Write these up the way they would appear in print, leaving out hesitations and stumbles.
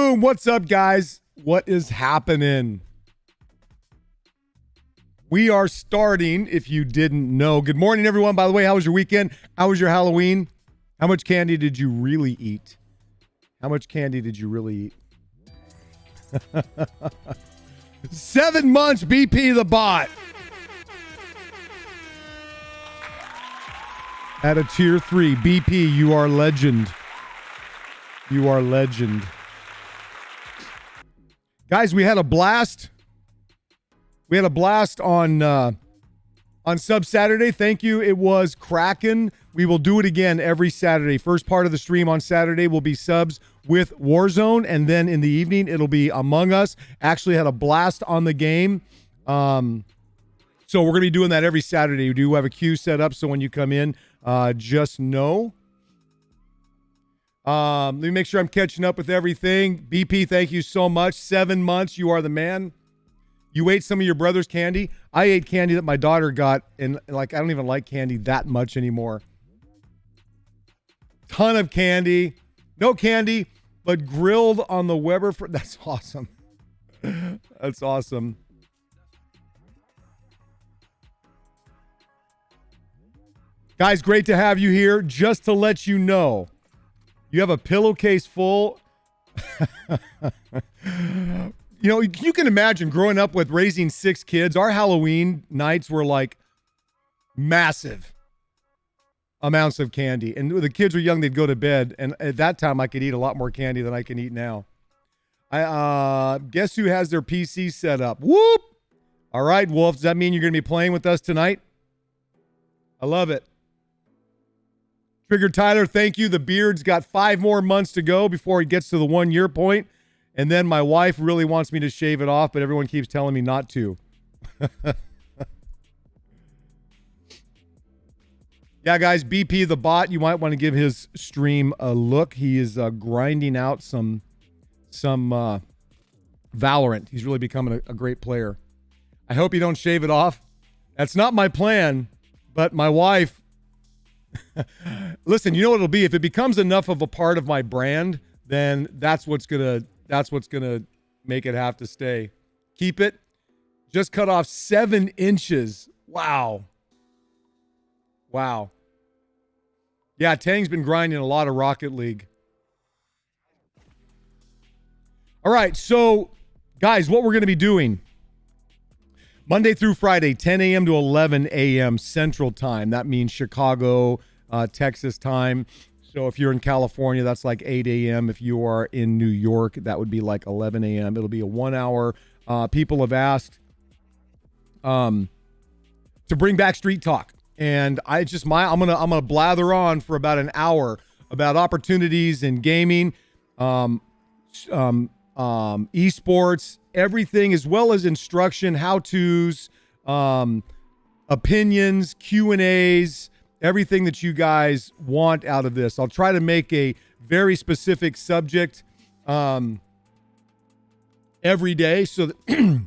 Boom. What's up, guys? What is happening? We are starting, if you didn't know. Good morning, everyone. By the way, how was your weekend? How was your Halloween? How much candy did you really eat? How much candy did you really eat? 7 months, BP the bot. At a tier 3, BP, you are legend. You are legend. Guys, we had a blast. We had a blast on Sub Saturday. Thank you. It was cracking. We will do it again every Saturday. First part of the stream on Saturday will be subs with Warzone, and then in the evening it'll be Among Us. Actually had a blast on the game. So we're going to be doing that every Saturday. We do have a queue set up, so when you come in, just know. Let me make sure I'm catching up with everything. BP, thank you so much. 7 months. You are the man. You ate some of your brother's candy. I ate candy that my daughter got, and like I don't even like candy that much anymore. Ton of candy. No candy, but grilled on the Weber. That's awesome. That's awesome. Guys, great to have you here. Just to let you know, you have a pillowcase full. You know, you can imagine growing up with raising 6 kids. Our Halloween nights were like massive amounts of candy. And when the kids were young, they'd go to bed. And at that time, I could eat a lot more candy than I can eat now. Guess who has their PC set up? Whoop! All right, Wolf, does that mean you're going to be playing with us tonight? I love it. Trigger Tyler, thank you. The beard's got 5 more months to go before it gets to the 1 year point. And then my wife really wants me to shave it off, but everyone keeps telling me not to. Yeah, guys, BP the bot, you might want to give his stream a look. He is grinding out some Valorant. He's really becoming a great player. I hope you don't shave it off. That's not my plan, but my wife... Listen, you know what it'll be? If it becomes enough of a part of my brand, then that's what's gonna make it have to stay. Keep it. Just cut off 7 inches. Wow. Yeah, Tang's been grinding a lot of Rocket League. All right, so guys, what we're going to be doing Monday through Friday, 10 a.m. to 11 a.m. Central Time. That means Chicago, Texas time. So if you're in California, that's like 8 a.m. If you are in New York, that would be like 11 a.m. It'll be a 1 hour. People have asked to bring back Street Talk. And I'm gonna blather on for about an hour about opportunities in gaming, esports, everything, as well as instruction, how-tos, opinions, Q&As, everything that you guys want out of this. I'll try to make a very specific subject every day so that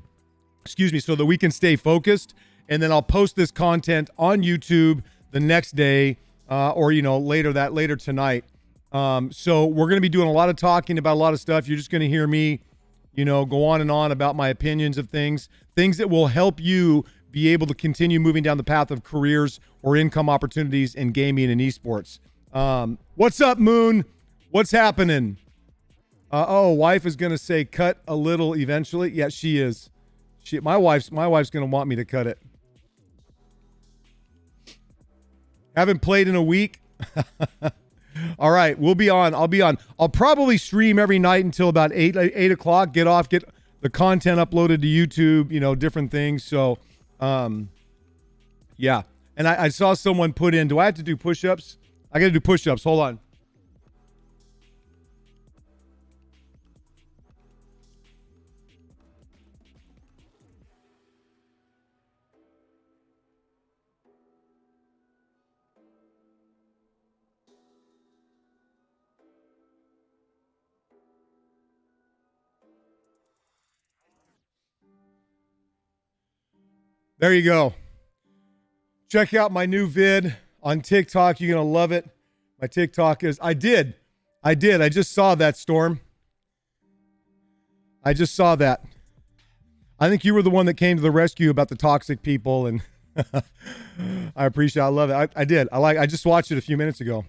excuse me, so that we can stay focused. And then I'll post this content on YouTube the next day or later tonight. So we're going to be doing a lot of talking about a lot of stuff. You're just going to hear me, go on and on about my opinions of things that will help you be able to continue moving down the path of careers or income opportunities in gaming and esports. What's up, Moon? What's happening? Wife is going to say cut a little eventually. Yeah, she is. My wife's going to want me to cut it. Haven't played in a week. All right, we'll be on. I'll be on. I'll probably stream every night until about 8 o'clock. Get the content uploaded to YouTube, different things. So, yeah. And I saw someone put in, do I have to do push-ups? I got to do push-ups. Hold on. There you go. Check out my new vid on TikTok. You're going to love it. My TikTok is, I just saw that, Storm. I just saw that. I think you were the one that came to the rescue about the toxic people, and I appreciate it. I love it. I did. I just watched it a few minutes ago.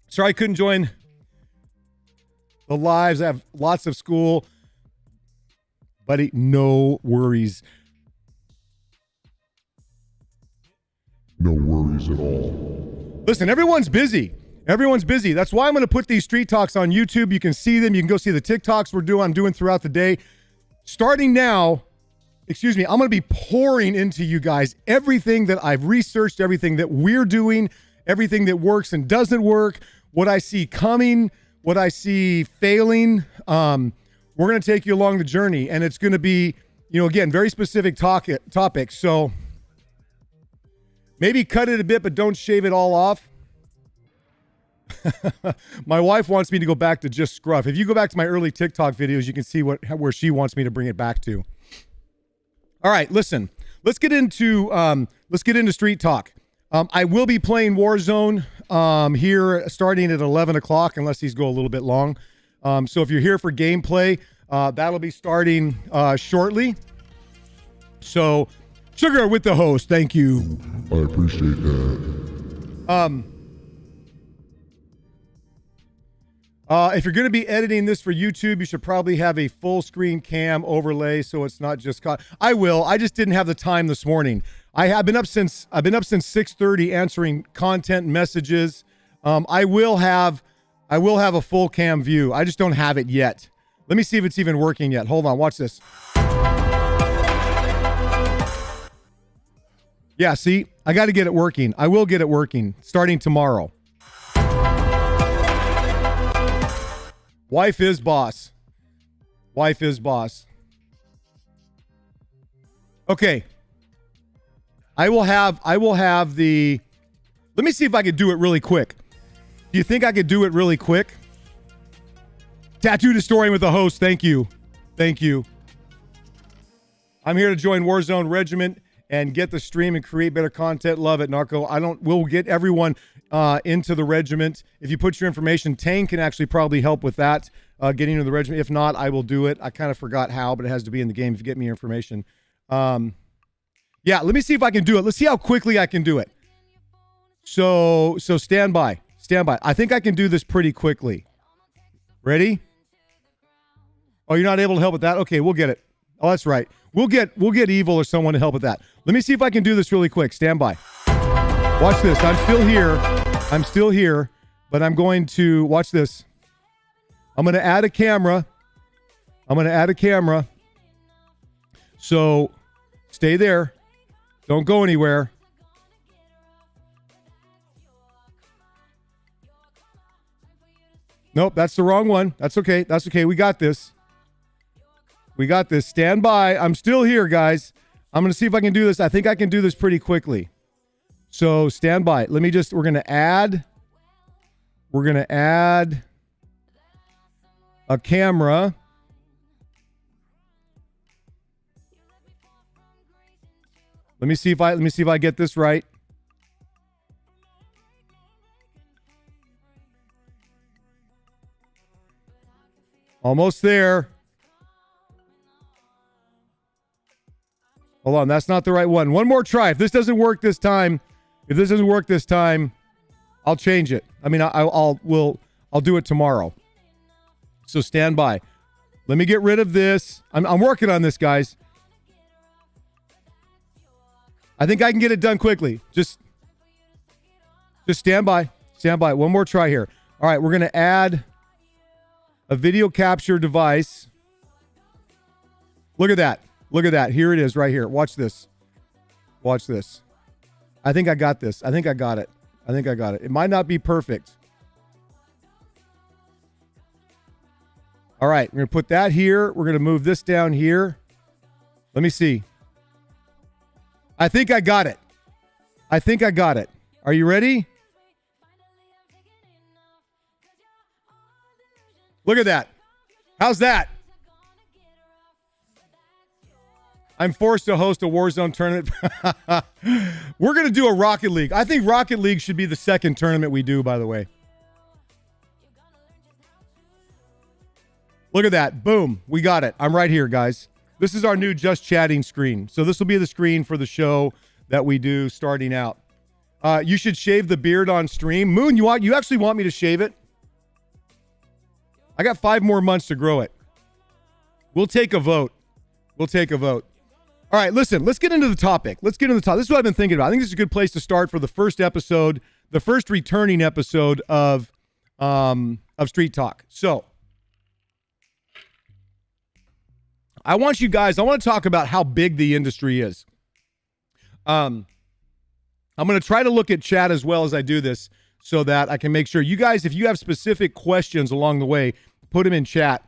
Sorry I couldn't join the lives. I have lots of school. Buddy, no worries. No worries at all. Listen, everyone's busy. Everyone's busy. That's why I'm going to put these Street Talks on YouTube. You can see them. You can go see the TikToks I'm doing throughout the day. Starting now, I'm going to be pouring into you guys everything that I've researched, everything that we're doing, everything that works and doesn't work, what I see coming, what I see failing. We're going to take you along the journey, and it's going to be, again, very specific topics. So maybe cut it a bit, but don't shave it all off. My wife wants me to go back to just scruff. If you go back to my early TikTok videos, you can see where she wants me to bring it back to. All right, listen. Let's get into Street Talk. I will be playing Warzone here starting at 11 o'clock, unless these go a little bit long. So if you're here for gameplay, that'll be starting shortly. So, Sugar with the host, thank you. I appreciate that. If you're going to be editing this for YouTube, you should probably have a full screen cam overlay so it's not just caught. I will. I just didn't have the time this morning. I've been up since 6:30 answering content messages. I will have a full cam view. I just don't have it yet. Let me see if it's even working yet. Hold on. Watch this. Yeah, see? I got to get it working. I will get it working starting tomorrow. Wife is boss. Wife is boss. Okay. I will have the, let me see if I could do it really quick. Do you think I could do it really quick? Tattooed Historian with the host. Thank you. Thank you. I'm here to join Warzone Regiment and get the stream and create better content. Love it, Narco. We'll get everyone into the regiment. If you put your information, Tang can actually probably help with that, getting into the regiment. If not, I will do it. I kind of forgot how, but it has to be in the game if you get me your information. Yeah, let me see if I can do it. Let's see how quickly I can do it. So stand by. Stand by. I think I can do this pretty quickly. Ready? Oh, you're not able to help with that? Okay, we'll get it. Oh, that's right. We'll get Evil or someone to help with that. Let me see if I can do this really quick. Stand by. Watch this. I'm still here, but I'm going to watch this. I'm going to add a camera. So stay there. Don't go anywhere. Nope, that's the wrong one. That's okay. That's okay. We got this. Stand by. I'm still here, guys. I'm going to see if I can do this. I think I can do this pretty quickly. So stand by. We're going to add a camera. Let me see if I get this right. Almost there. Hold on, that's not the right one. One more try. If this doesn't work this time, I'll change it. I mean, I'll do it tomorrow. So stand by. Let me get rid of this. I'm working on this, guys. I think I can get it done quickly. Just stand by. Stand by. One more try here. All right, we're going to add a video capture device. Look at that. Look at that. Here it is right here. Watch this. Watch this. I think I got this. I think I got it. It might not be perfect. All right. We're going to put that here. We're going to move this down here. Let me see. I think I got it. Are you ready? Look at that. How's that? I'm forced to host a Warzone tournament. We're going to do a Rocket League. I think Rocket League should be the second tournament we do, by the way. Look at that. Boom. We got it. I'm right here, guys. This is our new Just Chatting screen. So this will be the screen for the show that we do starting out. You should shave the beard on stream. Moon, you actually want me to shave it? I got 5 more months to grow it. We'll take a vote. All right, listen, let's get into the topic. This is what I've been thinking about. I think this is a good place to start for the first episode, the first returning episode of Street Talk. So, I want to talk about how big the industry is. I'm going to try to look at chat as well as I do this so that I can make sure you guys, if you have specific questions along the way, put them in chat.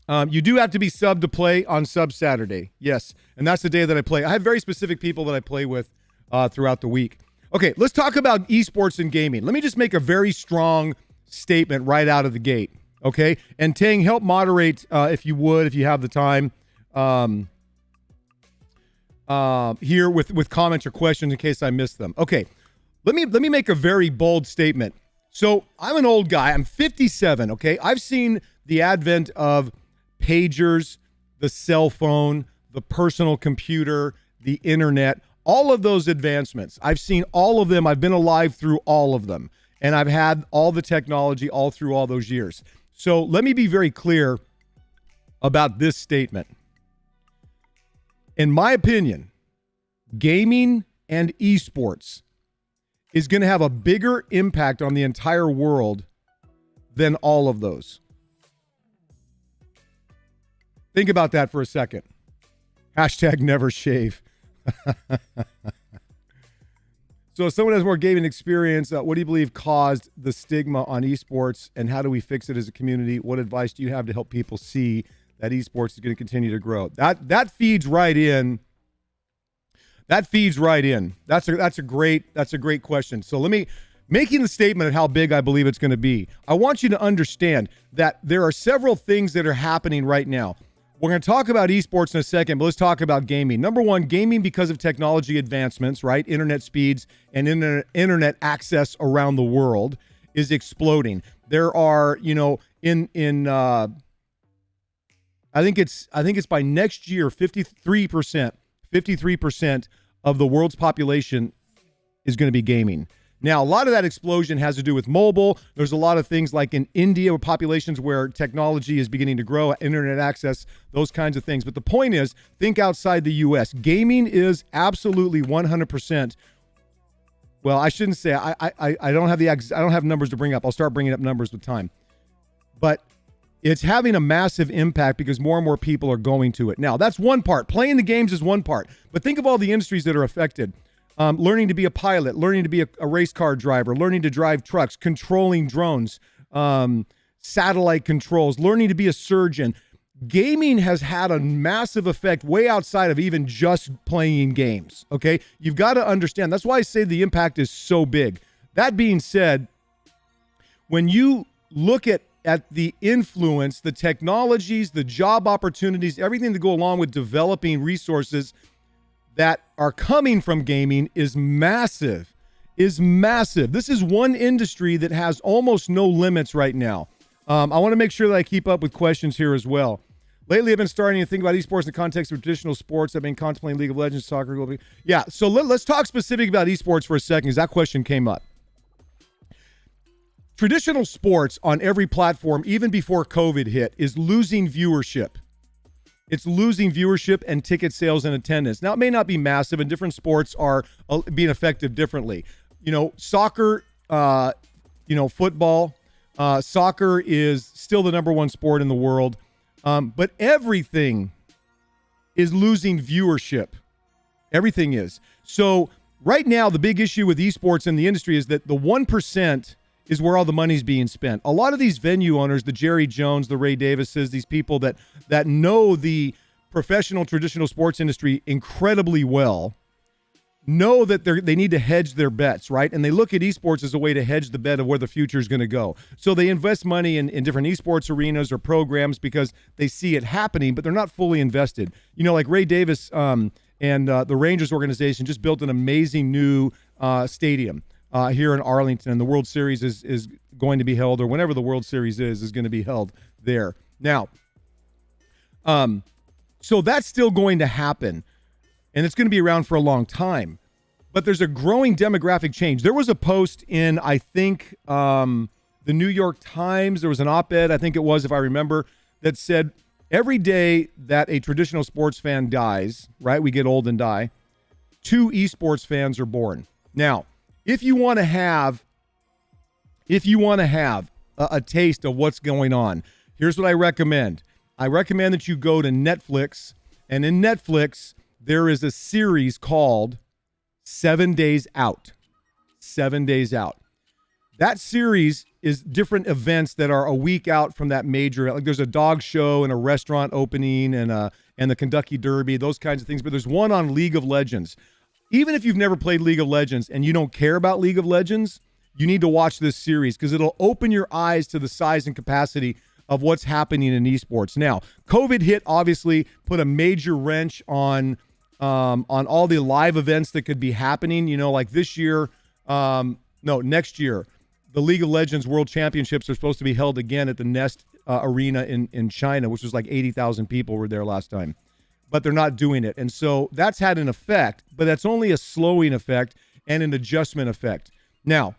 You do have to be subbed to play on Sub Saturday. Yes, and that's the day that I play. I have very specific people that I play with throughout the week. Okay, let's talk about esports and gaming. Let me just make a very strong statement right out of the gate, okay? And Tang, help moderate if you would, if you have the time, here with comments or questions in case I missed them. Okay, let me make a very bold statement. So I'm an old guy. I'm 57, okay? I've seen the advent of pagers, the cell phone, the personal computer, the internet, all of those advancements. I've seen all of them. I've been alive through all of them. And I've had all the technology all through all those years. So let me be very clear about this statement. In my opinion, gaming and esports is going to have a bigger impact on the entire world than all of those. Think about that for a second. Hashtag never shave. So if someone has more gaming experience, what do you believe caused the stigma on esports, and how do we fix it as a community? What advice do you have to help people see that esports is going to continue to grow? That feeds right in. That's a great question. So making the statement of how big I believe it's going to be, I want you to understand that there are several things that are happening right now. We're going to talk about esports in a second, but let's talk about gaming. Number one, gaming, because of technology advancements, right? Internet speeds and internet access around the world is exploding. There are, I think it's by next year, 53% of the world's population is going to be gaming. Now, a lot of that explosion has to do with mobile. There's a lot of things like in India with populations where technology is beginning to grow, internet access, those kinds of things. But the point is, think outside the U.S. Gaming is absolutely 100%. Well, I shouldn't say. I don't have numbers to bring up. I'll start bringing up numbers with time. But it's having a massive impact because more and more people are going to it. Now, that's one part. Playing the games is one part. But think of all the industries that are affected. Learning to be a pilot, learning to be a race car driver, learning to drive trucks, controlling drones, satellite controls, learning to be a surgeon. Gaming has had a massive effect way outside of even just playing games, okay? You've got to understand. That's why I say the impact is so big. That being said, when you look at the influence, the technologies, the job opportunities, everything to go along with developing resources that are coming from gaming is massive. This is one industry that has almost no limits right now. I want to make sure that I keep up with questions here as well. Lately, I've been starting to think about esports in the context of traditional sports. I've been contemplating League of Legends, soccer. Yeah, so let's talk specific about esports for a second, because that question came up. Traditional sports on every platform, even before COVID hit, is losing viewership. It's losing viewership and ticket sales and attendance. Now, it may not be massive, and different sports are being effective differently. Soccer, football. Soccer is still the number one sport in the world. But everything is losing viewership. Everything is. So right now, the big issue with esports in the industry is that the 1% is where all the money's being spent. A lot of these venue owners, the Jerry Jones, the Ray Davises, these people that know the professional traditional sports industry incredibly well, know that they need to hedge their bets, right? And they look at esports as a way to hedge the bet of where the future is going to go. So they invest money in different esports arenas or programs because they see it happening, but they're not fully invested. Like Ray Davis and the Rangers organization just built an amazing new stadium here in Arlington, and the World Series is going to be held, or whenever the World Series is going to be held there. Now, so that's still going to happen, and it's going to be around for a long time. But there's a growing demographic change. There was a post in, I think, the New York Times. There was an op-ed, I think it was, if I remember, that said every day that a traditional sports fan dies, right, we get old and die, 2 esports fans are born. Now, if you want to have a taste of what's going on, here's what I recommend. I recommend that you go to Netflix, and in Netflix, there is a series called 7 Days Out. 7 Days Out. That series is different events that are a week out from that major. Like there's a dog show and a restaurant opening and the Kentucky Derby, those kinds of things. But there's one on League of Legends. Even if you've never played League of Legends and you don't care about League of Legends, you need to watch this series because it'll open your eyes to the size and capacity of what's happening in esports. Now, COVID hit, obviously, put a major wrench on all the live events that could be happening. You know, like this year, next year, the League of Legends World Championships are supposed to be held again at the Nest Arena in China, which was like 80,000 people were there last time. But they're not doing it. And so that's had an effect, but that's only a slowing effect and an adjustment effect. Now,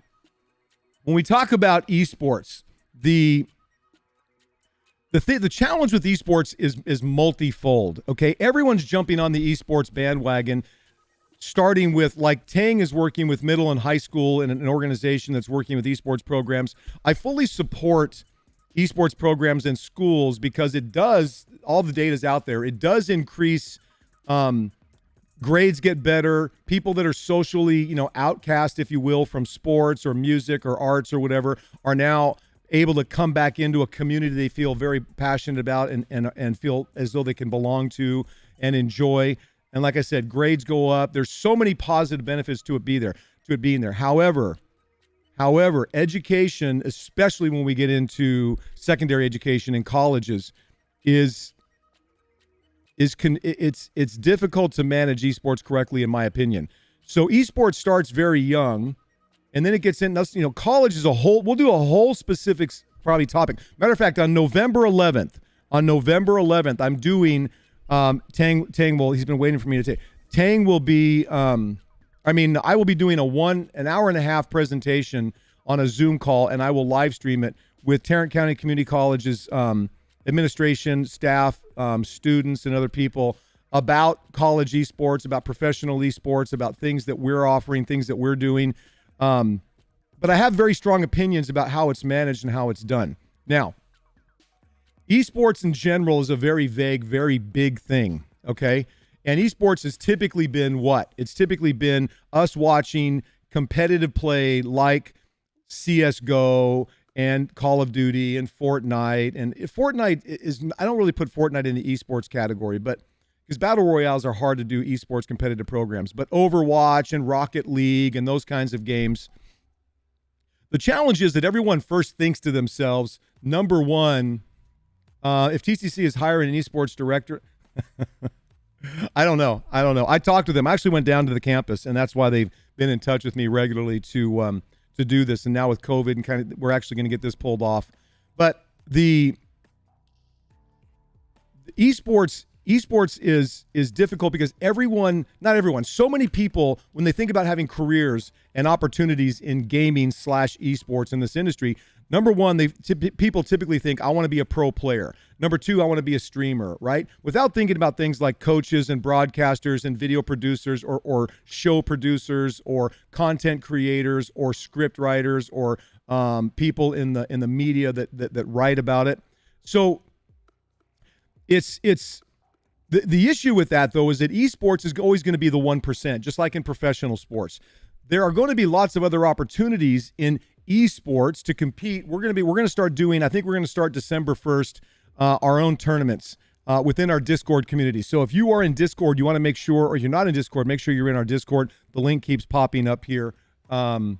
when we talk about esports, the challenge with esports is multifold, okay? Everyone's jumping on the esports bandwagon, starting with, like, Tang is working with middle and high school in an organization that's working with esports programs. I fully support esports programs in schools because it does, all the data's out there, it does increase grades get better. People that are socially, outcast, if you will, from sports or music or arts or whatever are now able to come back into a community they feel very passionate about and feel as though they can belong to and enjoy. And like I said, grades go up. There's so many positive benefits to it being there. However, education, especially when we get into secondary education in colleges, it's difficult to manage esports correctly, in my opinion. So esports starts very young, and then it gets in. College is a whole. We'll do a whole specific probably topic. Matter of fact, on November 11th, I'm doing Tang will. He's been waiting for me to take. Tang will be. I will be doing an hour and a half presentation on a Zoom call, and I will live stream it with Tarrant County Community College's administration, staff, students, and other people about college esports, about professional esports, about things that we're offering, things that we're doing. But I have very strong opinions about how it's managed and how it's done. Now, esports in general is a very vague, very big thing, okay? And esports has typically been what? It's typically been us watching competitive play like CSGO and Call of Duty and Fortnite. And Fortnite is, I don't really put Fortnite in the esports category, but because battle royales are hard to do esports competitive programs. But Overwatch and Rocket League and those kinds of games, the challenge is that everyone first thinks to themselves, number one, if TCC is hiring an esports director, I don't know. I talked to them. I actually went down to the campus, and that's why they've been in touch with me regularly to do this. And now with COVID, and we're actually going to get this pulled off. But the esports is difficult because not everyone, so many people, when they think about having careers and opportunities in gaming / esports in this industry, number one, people typically think, I want to be a pro player. Number two, I want to be a streamer, right? Without thinking about things like coaches and broadcasters and video producers or show producers or content creators or script writers or people in the media that write about it. So it's the issue with that, though, is that esports is always going to be the 1%, just like in professional sports. There are going to be lots of other opportunities in esports to compete. We're going to start doing, I think we're going to start December 1st, our own tournaments within our Discord community. So if you are in Discord, you want to make sure, or you're not in Discord, make sure you're in our Discord. The link keeps popping up here. And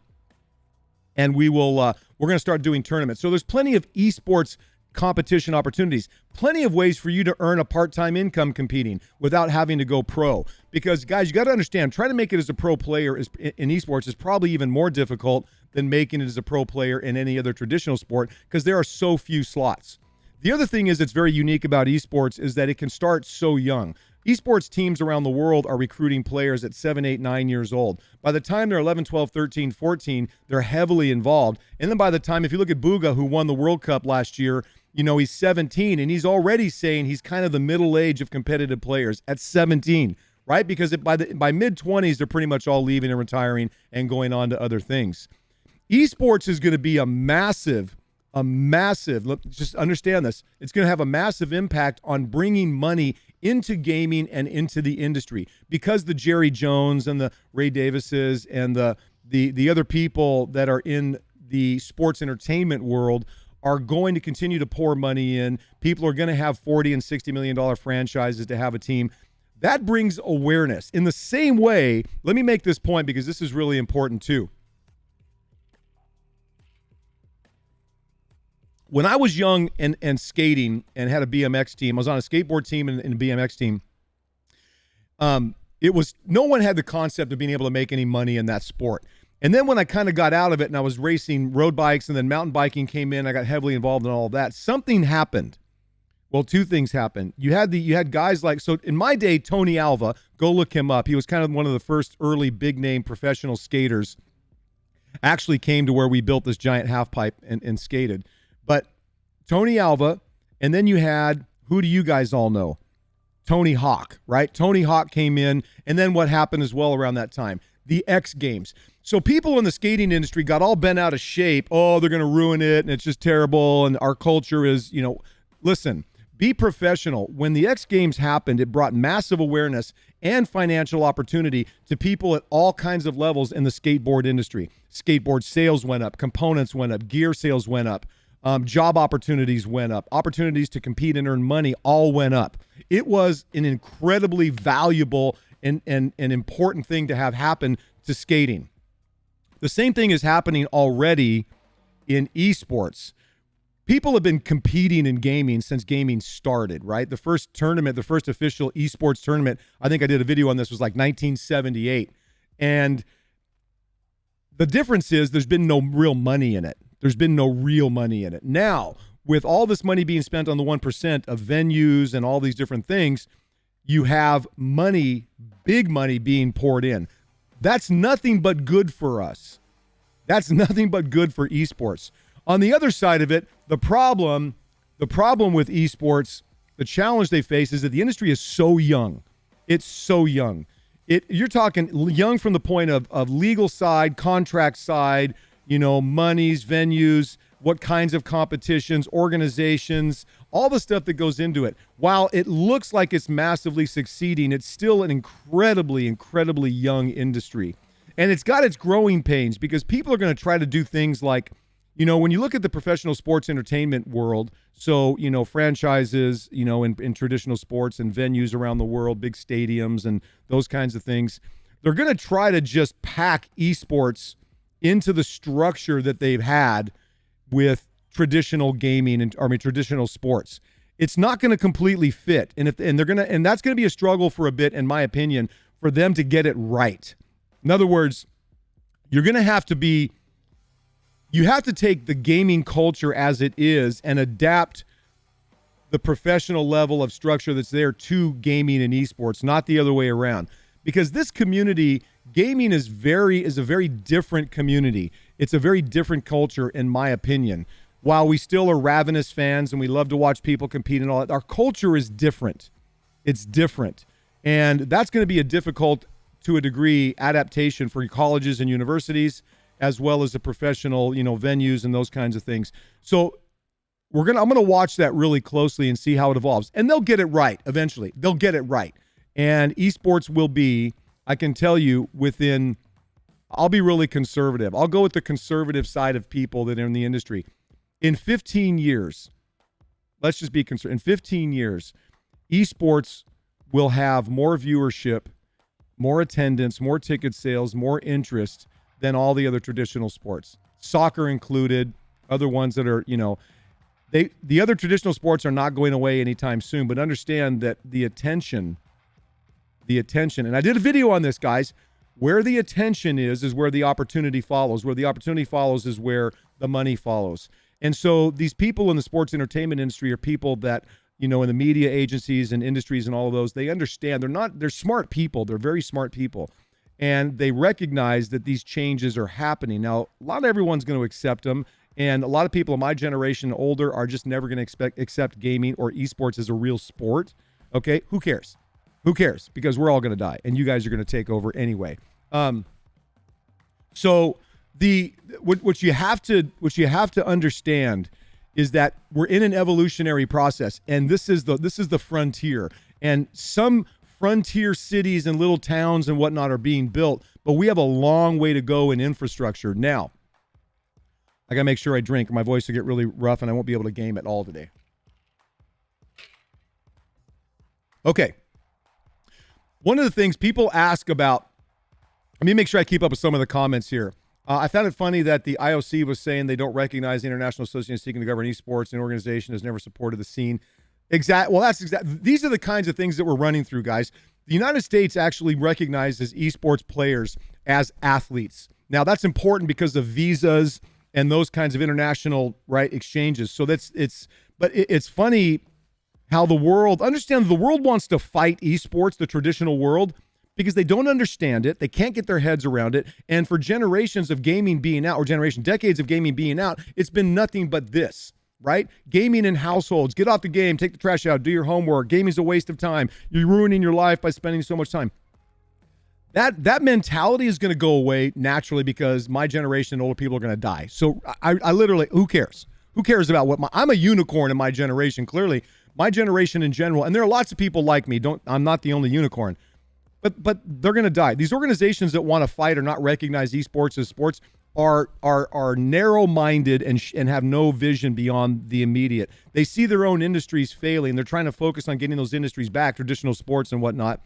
we're going to start doing tournaments. So there's plenty of esports competition opportunities, plenty of ways for you to earn a part-time income competing without having to go pro. Because guys, you got to understand, trying to make it as a pro player in esports is probably even more difficult than making it as a pro player in any other traditional sport because there are so few slots. The other thing is it's very unique about esports is that it can start so young. Esports teams around the world are recruiting players at 7, 8, 9 years old. By the time they're 11, 12, 13, 14, they're heavily involved. And then by the time, if you look at Buga, who won the World Cup last year, he's 17, and he's already saying he's kind of the middle age of competitive players at 17, right? Because by mid-20s, they're pretty much all leaving and retiring and going on to other things. Esports is going to be a massive, look, just understand this. It's going to have a massive impact on bringing money into gaming and into the industry, because the Jerry Jones and the Ray Davises and the other people that are in the sports entertainment world are going to continue to pour money in. People are going to have $40 and $60 million franchises to have a team. That brings awareness. In the same way, let me make this point because this is really important too. When I was young and skating and had a BMX team, I was on a skateboard team and a BMX team. It was, no one had the concept of being able to make any money in that sport. And then when I kind of got out of it and I was racing road bikes and then mountain biking came in, I got heavily involved in all of that. Something happened. Well, two things happened. You had guys like, so in my day, Tony Alva, go look him up. He was kind of one of the first early big name professional skaters. Actually came to where we built this giant half pipe and skated. But Tony Alva, and then you had, who do you guys all know? Tony Hawk, right? Tony Hawk came in, and then what happened as well around that time? The X Games. So people in the skating industry got all bent out of shape. Oh, they're going to ruin it, and it's just terrible, and our culture is, listen, be professional. When the X Games happened, it brought massive awareness and financial opportunity to people at all kinds of levels in the skateboard industry. Skateboard sales went up, components went up, gear sales went up. Job opportunities went up. Opportunities to compete and earn money all went up. It was an incredibly valuable and important thing to have happen to skating. The same thing is happening already in esports. People have been competing in gaming since gaming started, right? The first tournament, the first official esports tournament, I think I did a video on this, was like 1978. And the difference is there's been no real money in it. There's been no real money in it. Now, with all this money being spent on the 1% of venues and all these different things, you have money, big money being poured in. That's nothing but good for us. That's nothing but good for esports. On the other side of it, the problem with esports, the challenge they face is that the industry is so young. It's so young. You're talking young from the point of legal side, contract side, monies, venues, what kinds of competitions, organizations, all the stuff that goes into it. While it looks like it's massively succeeding, it's still an incredibly, incredibly young industry. And it's got its growing pains because people are going to try to do things like, when you look at the professional sports entertainment world, so, franchises, in traditional sports and venues around the world, big stadiums and those kinds of things, they're going to try to just pack esports into the structure that they've had with traditional gaming and traditional sports. It's not going to completely fit, and that's going to be a struggle for a bit, in my opinion, for them to get it right. In other words, you're going to have to take the gaming culture as it is and adapt the professional level of structure that's there to gaming and esports, not the other way around. Because this community, gaming is a very different community. It's a very different culture, in my opinion. While we still are ravenous fans and we love to watch people compete and all that, our culture is different. It's different. And that's going to be a difficult, to a degree, adaptation for colleges and universities, as well as the professional, venues and those kinds of things. So I'm going to watch that really closely and see how it evolves. And they'll get it right eventually. They'll get it right. And esports will be, I can tell you, I'll be really conservative. I'll go with the conservative side of people that are in the industry. In 15 years, let's just be conservative. In 15 years, esports will have more viewership, more attendance, more ticket sales, more interest than all the other traditional sports. Soccer included, other ones that are, the other traditional sports are not going away anytime soon, but understand that the attention, and I did a video on this, guys, where the attention is where the opportunity follows. Where the opportunity follows is where the money follows. And so these people in the sports entertainment industry are people that, in the media agencies and industries and all of those, they understand. They're smart people. They're very smart people. And they recognize that these changes are happening. Now, not everyone's going to accept them. And a lot of people in my generation and older are just never going to accept gaming or esports as a real sport. Okay, who cares? Who cares? Because we're all going to die, and you guys are going to take over anyway. So what you have to understand is that we're in an evolutionary process, and this is the frontier. And some frontier cities and little towns and whatnot are being built, but we have a long way to go in infrastructure. Now, I gotta make sure I drink, or my voice will get really rough, and I won't be able to game at all today. Okay. One of the things people ask about, let me make sure I keep up with some of the comments here. I found it funny that the IOC was saying they don't recognize the International Association seeking to govern esports. An organization has never supported the scene. These are the kinds of things that we're running through, guys. The United States actually recognizes esports players as athletes. Now, that's important because of visas and those kinds of international exchanges. So it's funny how the world wants to fight esports, the traditional world, because they don't understand it. They can't get their heads around it. And for decades of gaming being out, it's been nothing but this, right? Gaming in households. Get off the game, take the trash out, do your homework. Gaming's a waste of time. You're ruining your life by spending so much time. That mentality is going to go away naturally because my generation and older people are going to die. So I literally, who cares? Who cares about I'm a unicorn in my generation, clearly. My generation in general, and there are lots of people like me. I'm not the only unicorn. But they're going to die. These organizations that want to fight or not recognize esports as sports are narrow-minded and have no vision beyond the immediate. They see their own industries failing. They're trying to focus on getting those industries back, traditional sports and whatnot.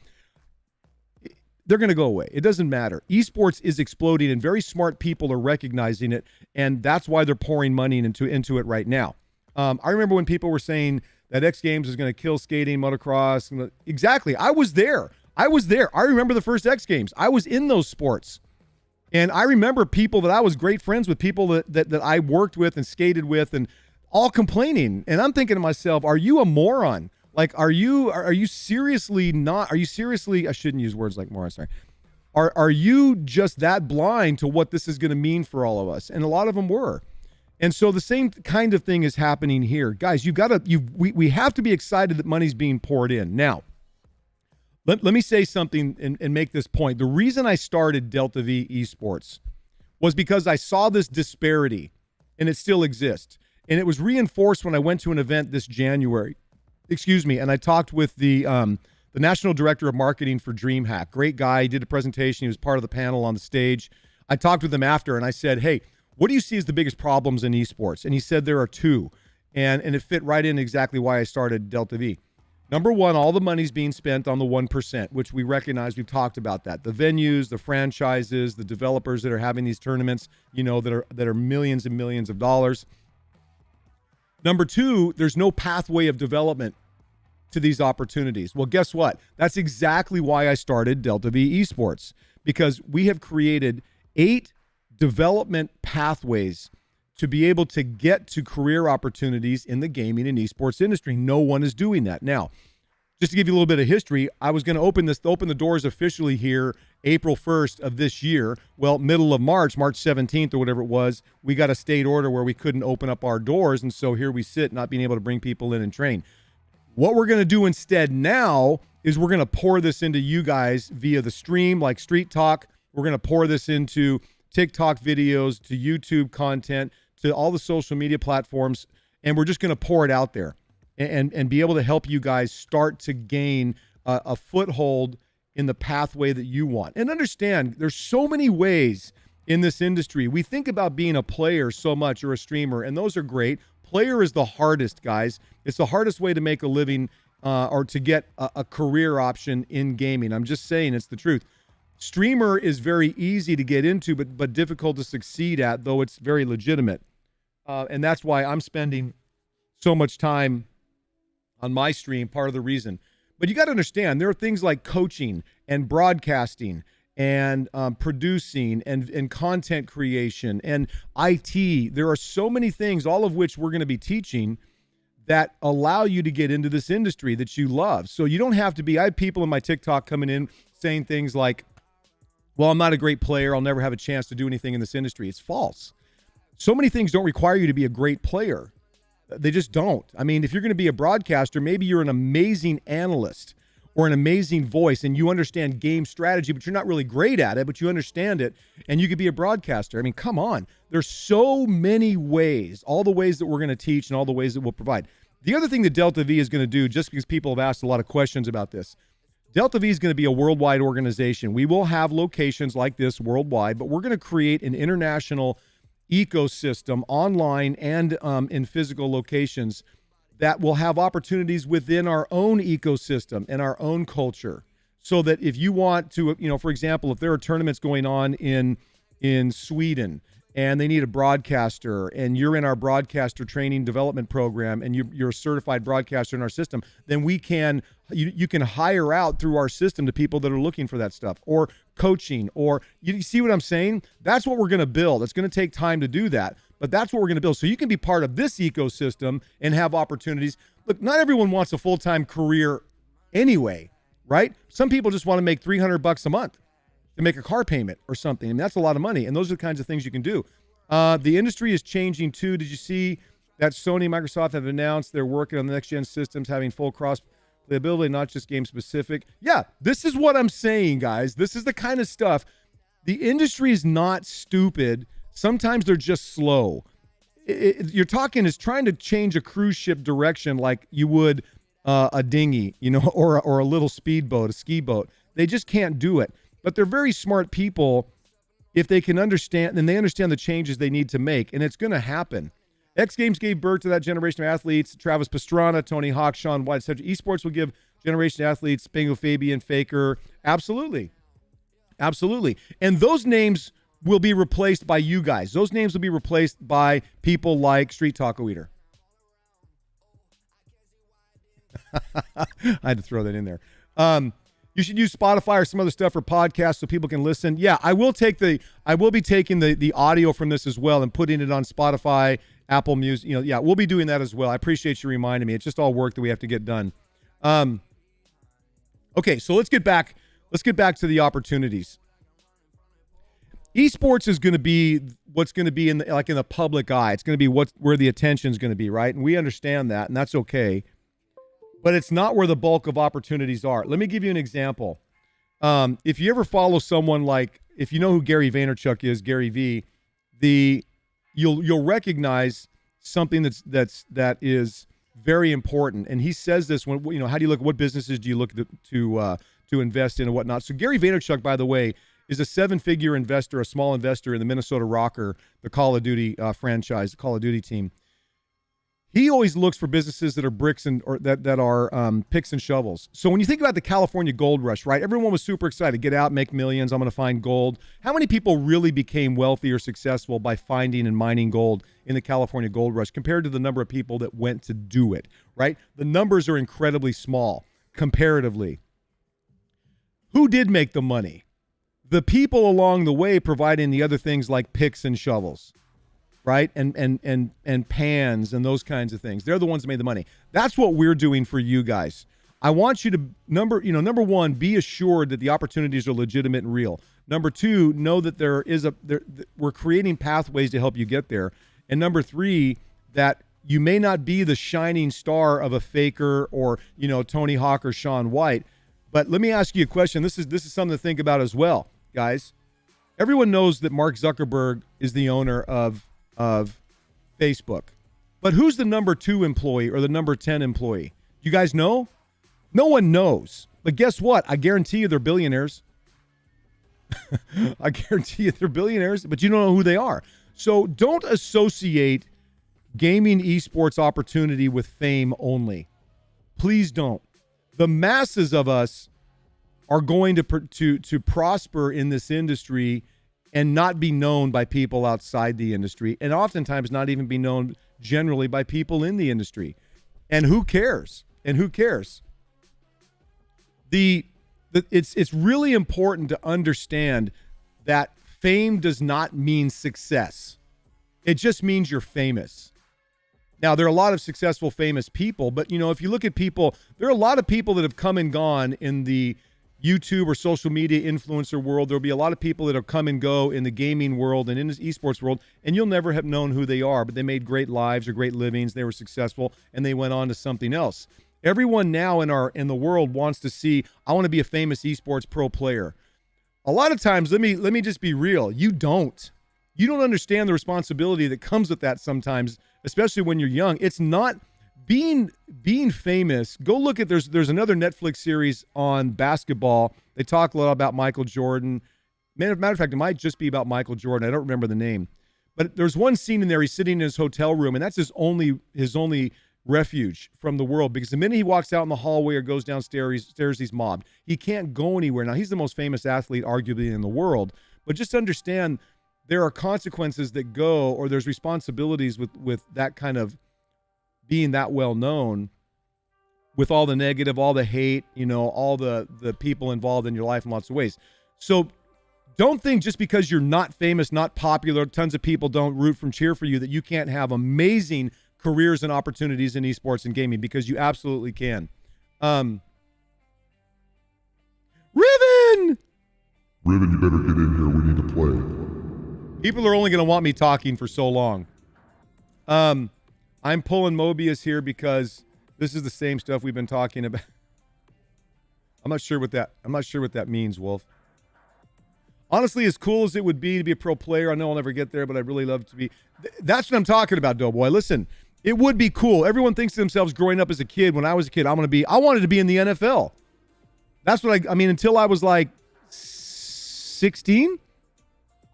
They're going to go away. It doesn't matter. Esports is exploding, and very smart people are recognizing it, and that's why they're pouring money into it right now. I remember when people were saying that X Games is going to kill skating, motocross. Exactly. I was there. I remember the first X Games. I was in those sports. And I remember people that I was great friends with, people that I worked with and skated with, and all complaining. And I'm thinking to myself, are you a moron? Like, are you seriously not? Are you seriously? I shouldn't use words like moron. Sorry. Are you just that blind to what this is going to mean for all of us? And a lot of them were. And so the same kind of thing is happening here, guys. We have to be excited that money's being poured in now. Let me say something and make this point. The reason I started Delta V Esports was because I saw this disparity, and it still exists. And it was reinforced when I went to an event this January. And I talked with the National Director of Marketing for DreamHack. Great guy. He did a presentation. He was part of the panel on the stage. I talked with him after, and I said, hey, what do you see as the biggest problems in esports? And he said there are two. And it fit right in exactly why I started Delta V. Number one, all the money's being spent on the 1%, which we recognize. We've talked about that. The venues, the franchises, the developers that are having these tournaments, that are millions and millions of dollars. Number two, there's no pathway of development to these opportunities. Well, guess what? That's exactly why I started Delta V Esports, because we have created 8 development pathways to be able to get to career opportunities in the gaming and esports industry. No one is doing that. Now, just to give you a little bit of history, I was going to open the doors officially here April 1st of this year. Well, middle of March 17th or whatever it was, we got a state order where we couldn't open up our doors, and so here we sit not being able to bring people in and train. What we're going to do instead now is we're going to pour this into you guys via the stream, like StreetTalk. We're going to pour this into TikTok videos, to YouTube content, to all the social media platforms, and we're just going to pour it out there and be able to help you guys start to gain a foothold in the pathway that you want. And understand, there's so many ways in this industry. We think about being a player so much, or a streamer, and those are great. Player is the hardest, guys. It's the hardest way to make a living or to get a career option in gaming. I'm just saying, it's the truth. Streamer is very easy to get into, but difficult to succeed at, though it's very legitimate. And that's why I'm spending so much time on my stream, part of the reason. But you got to understand, there are things like coaching and broadcasting and producing and content creation and IT. There are so many things, all of which we're going to be teaching, that allow you to get into this industry that you love. So you don't have to be, I have people in my TikTok coming in saying things like, well, I'm not a great player, I'll never have a chance to do anything in this industry. It's false. So many things don't require you to be a great player. They just don't. I mean, if you're going to be a broadcaster, maybe you're an amazing analyst or an amazing voice and you understand game strategy, but you're not really great at it, but you understand it, and you could be a broadcaster. I mean, come on. There's so many ways, all the ways that we're going to teach and all the ways that we'll provide. The other thing that Delta V is going to do, just because people have asked a lot of questions about this, Delta V is going to be a worldwide organization. We will have locations like this worldwide, but we're going to create an international ecosystem online and in physical locations that will have opportunities within our own ecosystem and our own culture. So that if you want to, for example, if there are tournaments going on in Sweden and they need a broadcaster and you're in our broadcaster training development program and you're a certified broadcaster in our system, then you can hire out through our system to people that are looking for that stuff, or coaching, or you see what I'm saying? That's what we're going to build. It's going to take time to do that, but that's what we're going to build. So you can be part of this ecosystem and have opportunities. Look, not everyone wants a full-time career anyway, right? Some people just want to make $300 a month to make a car payment or something. And that's a lot of money. And those are the kinds of things you can do. The industry is changing too. Did you see that Sony and Microsoft have announced they're working on the next gen systems, having full cross playability, not just game specific? Yeah, this is what I'm saying, guys. This is the kind of stuff. The industry is not stupid. Sometimes they're just slow. You're talking is trying to change a cruise ship direction like you would a dinghy, or a little speedboat, a ski boat. They just can't do it. But they're very smart people if they can understand, and they understand the changes they need to make, and it's going to happen. X Games gave birth to that generation of athletes: Travis Pastrana, Tony Hawk, Sean White, etc. Esports will give generation of athletes: Bingo Fabian, Faker. Absolutely. Absolutely. And those names will be replaced by you guys. Those names will be replaced by people like StreetTalk Eater. I had to throw that in there. You should use Spotify or some other stuff for podcasts so people can listen. Yeah, I will be taking the audio from this as well and putting it on Spotify, Apple Music. Yeah, we'll be doing that as well. I appreciate you reminding me. It's just all work that we have to get done. Okay, so let's get back to the opportunities. Esports is going to be what's going to be in the public eye. It's going to be where the attention is going to be, right? And we understand that, and that's okay. But it's not where the bulk of opportunities are. Let me give you an example. If you ever follow someone like, if you know who Gary Vaynerchuk is, Gary V, you'll recognize something that is very important. And he says this when, how do you look? What businesses do you look to invest in and whatnot? So Gary Vaynerchuk, by the way, is a 7-figure investor, a small investor in the Minnesota Rocker, the Call of Duty franchise, the Call of Duty team. He always looks for businesses that are that are picks and shovels. So when you think about the California gold rush, right? Everyone was super excited. Get out, make millions. I'm going to find gold. How many people really became wealthy or successful by finding and mining gold in the California gold rush compared to the number of people that went to do it, right? The numbers are incredibly small comparatively. Who did make the money? The people along the way providing the other things like picks and shovels, right? And pans and those kinds of things. They're the ones that made the money. That's what we're doing for you guys. I want you to number one, be assured that the opportunities are legitimate and real. Number two, know that we're creating pathways to help you get there. And number three, that you may not be the shining star of a Faker or, Tony Hawk or Sean White. But let me ask you a question. This is something to think about as well, guys. Everyone knows that Mark Zuckerberg is the owner of Facebook. But who's the number 2 employee or the number 10 employee? You guys know? No one knows. But guess what? I guarantee you they're billionaires. I guarantee you they're billionaires, but you don't know who they are. So don't associate gaming esports opportunity with fame only. Please don't. The masses of us are going to prosper in this industry and not be known by people outside the industry, and oftentimes not even be known generally by people in the industry. And who cares? The It's really important to understand that fame does not mean success. It just means you're famous. Now, there are a lot of successful, famous people, but, if you look at people, there are a lot of people that have come and gone in the YouTube or social media influencer world. There'll be a lot of people that have come and go in the gaming world and in the esports world, and you'll never have known who they are, but they made great lives or great livings. They were successful, and they went on to something else. Everyone now in the world wants to see, I want to be a famous esports pro player. A lot of times, let me just be real. You don't understand the responsibility that comes with that sometimes, especially when you're young. It's not being famous. Go look at there's another Netflix series on basketball. They talk a lot about Michael Jordan. Matter of fact, it might just be about Michael Jordan. I don't remember the name. But there's one scene in there, he's sitting in his hotel room, and that's his only refuge from the world, because the minute he walks out in the hallway or goes downstairs, he's mobbed. He can't go anywhere. Now, he's the most famous athlete arguably in the world, but just understand there are consequences that go, or there's responsibilities with that kind of being that well known, with all the negative, all the hate, all the people involved in your life in lots of ways. So don't think just because you're not famous, not popular, tons of people don't root and cheer for you, that you can't have amazing careers and opportunities in esports and gaming, because you absolutely can. Riven, you better get in here. We need to play. People are only going to want me talking for so long. I'm pulling Mobius here because this is the same stuff we've been talking about. I'm not sure what that means, Wolf. Honestly, as cool as it would be to be a pro player, I know I'll never get there, but I'd really love to be. That's what I'm talking about, Doughboy. Listen, it would be cool. Everyone thinks to themselves growing up as a kid, when I was a kid, I wanted to be in the NFL. That's what I mean, until I was like 16,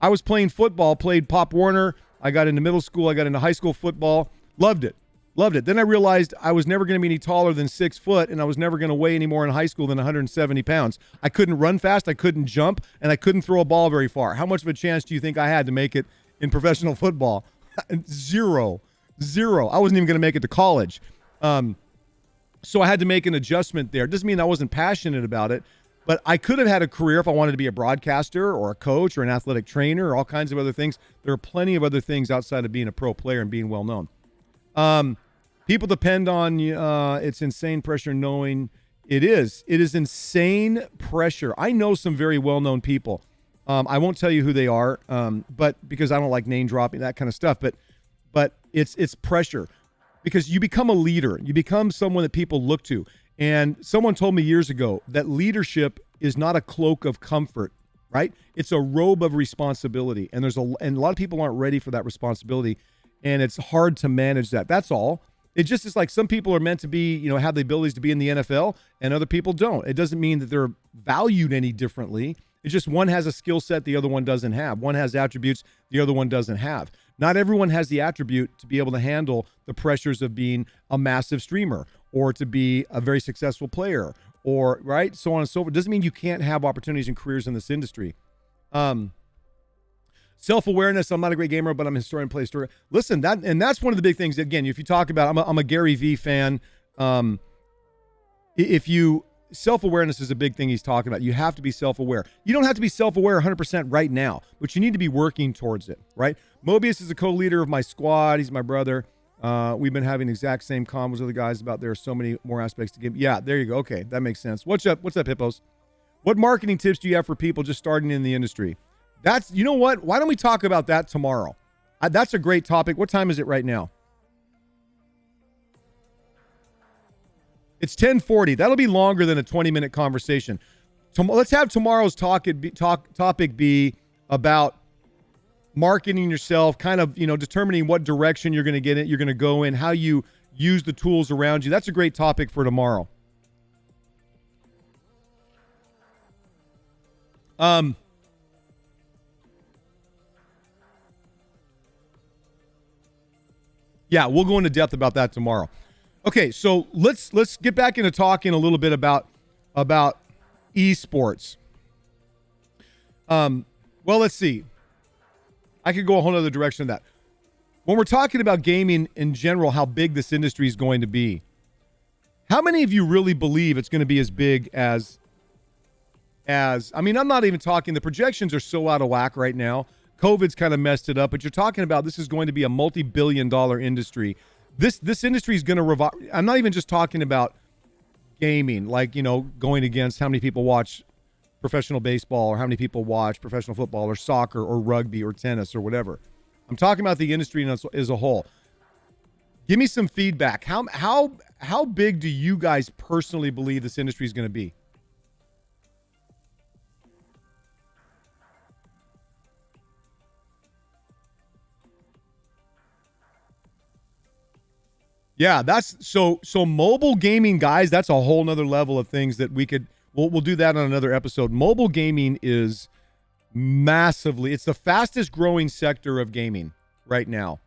I was playing football, played Pop Warner. I got into middle school. I got into high school football. Loved it. Then I realized I was never going to be any taller than 6 foot, and I was never going to weigh any more in high school than 170 pounds. I couldn't run fast, I couldn't jump, and I couldn't throw a ball very far. How much of a chance do you think I had to make it in professional football? Zero. I wasn't even going to make it to college. So I had to make an adjustment there. It doesn't mean I wasn't passionate about it, but I could have had a career if I wanted to be a broadcaster or a coach or an athletic trainer or all kinds of other things. There are plenty of other things outside of being a pro player and being well known. People depend on it's insane pressure knowing it is insane pressure. I know some very well-known people. I won't tell you who they are, but because I don't like name dropping, that kind of stuff, but it's pressure, because you become a leader. You become someone that people look to. And someone told me years ago that leadership is not a cloak of comfort, right? It's a robe of responsibility. And a lot of people aren't ready for that responsibility. And it's hard to manage that. That's all. It just is like some people are meant to be, have the abilities to be in the NFL, and other people don't. It doesn't mean that they're valued any differently. It's just one has a skill set the other one doesn't have. One has attributes the other one doesn't have. Not everyone has the attribute to be able to handle the pressures of being a massive streamer or to be a very successful player, or right, so on and so forth. It doesn't mean you can't have opportunities and careers in this industry. Self-awareness. I'm not a great gamer, but I'm a historian, play story. Listen, that's one of the big things. Again, if you talk about, I'm a Gary Vee fan. Self-awareness is a big thing he's talking about. You have to be self-aware. You don't have to be self-aware 100% right now, but you need to be working towards it, right? Mobius is a co-leader of my squad. He's my brother. We've been having the exact same convos with the guys about there are so many more aspects to game. Yeah, there you go. Okay, that makes sense. What's up, Hippos? What marketing tips do you have for people just starting in the industry? You know what? Why don't we talk about that tomorrow? That's a great topic. What time is it right now? It's 10:40. That'll be longer than a 20-minute conversation. Let's have tomorrow's topic be about marketing yourself, kind of, determining what direction you're going to get in, you're going to go in, how you use the tools around you. That's a great topic for tomorrow. Yeah, we'll go into depth about that tomorrow. Okay, so let's get back into talking a little bit about esports. Well, let's see. I could go a whole other direction of that. When we're talking about gaming in general, how big this industry is going to be, how many of you really believe it's going to be as big as as, I mean, I'm not even talking, the projections are so out of whack right now. COVID's kind of messed it up, but you're talking about this is going to be a multi-billion-dollar industry. This industry is going to revive. I'm not even just talking about gaming, like, going against how many people watch professional baseball or how many people watch professional football or soccer or rugby or tennis or whatever. I'm talking about the industry as a whole. Give me some feedback. How big do you guys personally believe this industry is going to be? Yeah, that's so mobile gaming, guys, that's a whole nother level of things that we'll do that on another episode. Mobile gaming is massively, it's the fastest growing sector of gaming right now.